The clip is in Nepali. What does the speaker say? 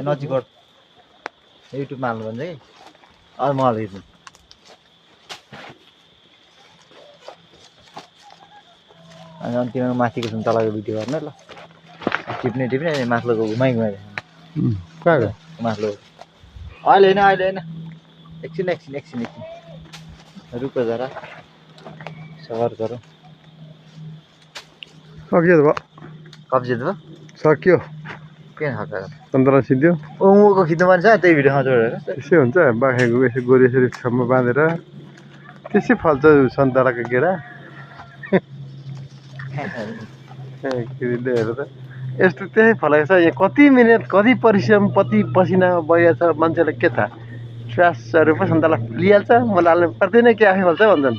नजिक युट्युबमा हाल्नु भन्छ कि म हालिदिन्छु अनि तिमीहरू माथिको छन् तलको भिडियो गर्ने ल टिप्ने माथिल्लोको घुमाइ माथिल्लो अहिले होइन एकछिन रुक जरा सबर गरौँ कब्जियत भयो सक्यो के खाएको सन्तरा सिद्धो उँगोको खिच्नु मन छ त्यही भिडियोमा जोडेर त्यसै हुन्छ बाखेको यसो गोरु यसरी ठाउँमा बाँधेर त्यसै फल्छ सन्तराको गेडा हेर त यस्तो त्यही फलेको छ यहाँ कति मिहिनेत कति परिश्रम कति पसिना बगेको छ मान्छेलाई के थाहा श्वासहरू पो सन्तरा लिइहाल्छ म लाल्नु पर्दैन के आफै फल्छ भन्छन्